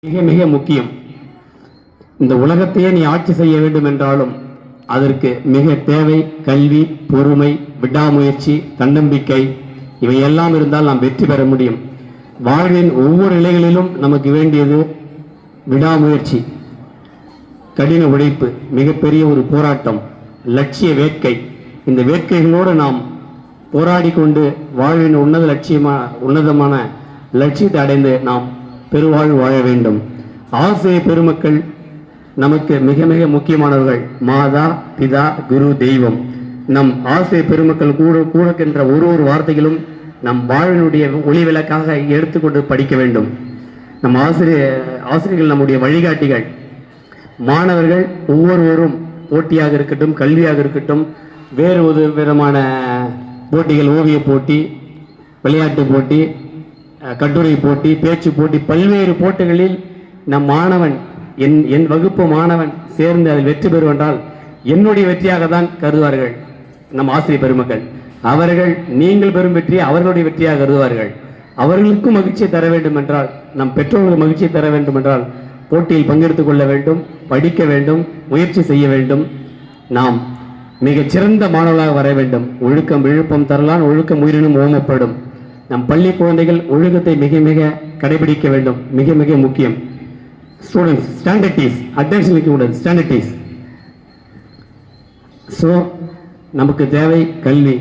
மிக மிக முக்கியம். இந்த உலகத்தையே நீ ஆட்சி செய்ய வேண்டும் என்றாலும் அதற்கு மிக தேவை கல்வி, பொறுமை, விடாமுயற்சி, தன்னம்பிக்கை. இவையெல்லாம் இருந்தால் நாம் வெற்றி பெற முடியும். வாழ்வின் ஒவ்வொரு நிலைகளிலும் நமக்கு வேண்டியது விடாமுயற்சி, கடின உழைப்பு, மிகப்பெரிய ஒரு போராட்டம், லட்சிய வேட்கை. இந்த வேட்கைகளோடு நாம் போராடி கொண்டு வாழ்வின் உன்னதமான லட்சியத்தை அடைந்து நாம் பெருவாழ்வு வாழ வேண்டும். ஆசிரிய பெருமக்கள் நமக்கு மிக மிக முக்கியமானவர்கள். மாதா, பிதா, குரு, தெய்வம். நம் ஆசிரிய பெருமக்கள் கூறுகின்ற ஒரு வார்த்தைகளும் நம் வாழ்வினுடைய ஒளி விளக்காக எடுத்துக்கொண்டு படிக்க வேண்டும். நம் ஆசிரியர்கள் நம்முடைய வழிகாட்டிகள். மாணவர்கள் ஒவ்வொருவரும் போட்டியாக இருக்கட்டும், கல்வியாக இருக்கட்டும், வேறு ஒரு விதமான போட்டிகள், ஓவிய போட்டி, விளையாட்டு போட்டி, கட்டுரை போட்டி, பேச்சு போட்டி, பல்வேறு போட்டிகளில் நம் மாணவன் என் வகுப்பு மாணவன் சேர்ந்து அதில் வெற்றி பெறுவென்றால் என்னுடைய வெற்றியாக தான் கருதுவார்கள் நம் ஆசிரியர் பெருமக்கள். அவர்கள் நீங்கள் பெறும் வெற்றியை அவர்களுடைய வெற்றியாக கருதுவார்கள். அவர்களுக்கும் மகிழ்ச்சியை தர வேண்டும் என்றால், நம் பெற்றோர்களுக்கு மகிழ்ச்சியை தர வேண்டும் என்றால் போட்டியில் பங்கெடுத்துக் கொள்ள வேண்டும், படிக்க வேண்டும், முயற்சி செய்ய வேண்டும். நாம் மிகச் சிறந்த மாணவர்களாக வர வேண்டும். ஒழுக்கம் விழுப்பம் தரலான், ஒழுக்கம் உயிரினும் ஓமப்படும். நம் பள்ளி குழந்தைகள் ஒழுக்கத்தை மிக மிக கடைபிடிக்க வேண்டும். மிக மிக முக்கியம். ஸ்டூடெண்ட்ஸ், ஸ்டாண்டர்ட் அட்டென்ஷன் இருக்கக்கூடாது, ஸ்டாண்டர்ட். ஸோ நமக்கு தேவை கல்வி.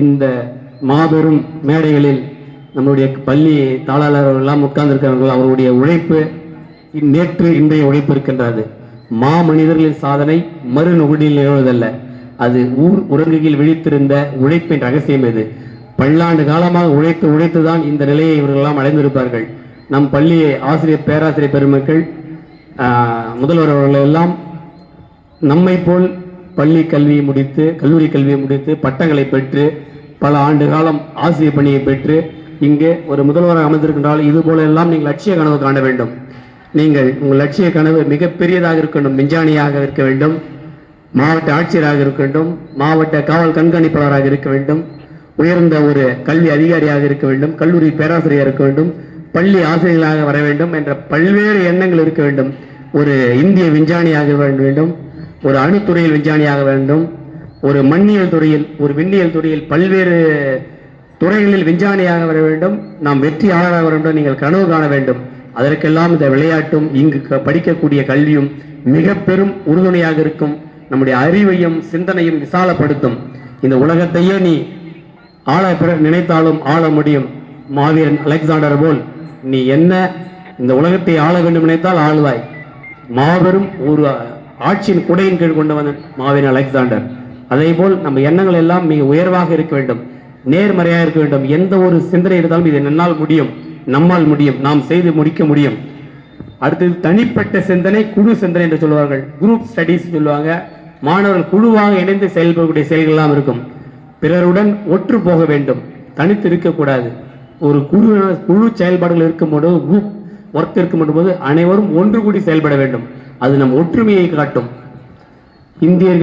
இந்த மாபெரும் மேடைகளில் நம்முடைய பள்ளி தாளாளர்கள் எல்லாம் உட்கார்ந்திருக்கிறார்கள். அவருடைய உழைப்பு நேற்று இன்றைய உழைப்பு இருக்கின்றது. மனிதர்களின் சாதனை மறுநொடியில் நிகழ்வதல்ல, அது ஊர் உறங்குகையில் விழித்திருந்த உழைப்பின் ரகசியம் எது. பல்லாண்டு காலமாக உழைத்துதான் இந்த நிலையை இவர்களெல்லாம் அடைந்திருப்பார்கள். நம் பள்ளி ஆசிரியர் பேராசிரியர் பெருமக்கள், முதல்வர் அவர்கள் எல்லாம் நம்மை போல் பள்ளி கல்வியை முடித்து, கல்லூரி கல்வியை முடித்து, பட்டங்களை பெற்று, பல ஆண்டு காலம் ஆசிரியர் பணியை பெற்று இங்கே ஒரு முதல்வராக அமர்ந்திருக்கின்றால் இது போல எல்லாம் நீங்கள் லட்சிய கனவு காண வேண்டும். நீங்கள் உங்கள் லட்சிய கனவு மிகப்பெரியதாக இருக்க வேண்டும். விஞ்ஞானியாக இருக்க வேண்டும், மாவட்ட ஆட்சியராக இருக்க வேண்டும், மாவட்ட காவல் கண்காணிப்பாளராக இருக்க வேண்டும், உயர்ந்த ஒரு கல்வி அதிகாரியாக இருக்க வேண்டும், கல்லூரி பேராசிரியர் இருக்க வேண்டும், பள்ளி ஆசிரியர்களாக வர வேண்டும் என்ற பல்வேறு எண்ணங்கள் இருக்க வேண்டும். ஒரு இந்திய விஞ்ஞானியாக வேண்டும், ஒரு அணுத்துறையில் விஞ்ஞானியாக வேண்டும், ஒரு மண்ணியல் துறையில், ஒரு விண்ணியல் துறையில், பல்வேறு துறைகளில் விஞ்ஞானியாக வர வேண்டும். நாம் வெற்றியாளராக வர வேண்டும். நீங்கள் கனவு காண வேண்டும். அதற்கெல்லாம் இந்த விளையாட்டும் இங்கு படிக்கக்கூடிய கல்வியும் மிக பெரும் உறுதுணையாக இருக்கும். நம்முடைய அறிவையும் சிந்தனையும் விசாலப்படுத்தும். இந்த உலகத்தையே நீ ஆள நினைத்தாலும் ஆள முடியும். மாவீரன் அலெக்சாண்டர் போல் நீ என்ன இந்த உலகத்தை ஆள வேண்டும் நினைத்தால் ஆளுவாய். மாபெரும் ஒரு ஆட்சியின் குடையின் கீழ் கொண்டு வந்த மாவீரன் அலெக்சாண்டர். அதே போல் நம்ம எண்ணங்கள் எல்லாம் மிக உயர்வாக இருக்க வேண்டும், நேர்மறையாக இருக்க வேண்டும். எந்த ஒரு சிந்தனை இருந்தாலும் இது என்னால் முடியும், நம்மால் முடியும், நாம் செய்து முடிக்க முடியும். அடுத்தது தனிப்பட்ட சிந்தனை, குழு சிந்தனை என்று சொல்வார்கள். குரூப் ஸ்டடிஸ் சொல்லுவாங்க. மாணவர்கள் குழுவாக இணைந்து செயல்படக்கூடிய செயல்கள் இருக்கும். பிறருடன் ஒற்று போக வேண்டும், தனித்து இருக்கக்கூடாது. ஒரு குழு செயல்பாடுகள் இருக்கும்போது, குரூப் ஒர்க் இருக்கும்போது அனைவரும் ஒன்று கூடி செயல்பட வேண்டும். அது நம் ஒற்றுமையை காட்டும். இந்தியர்கள்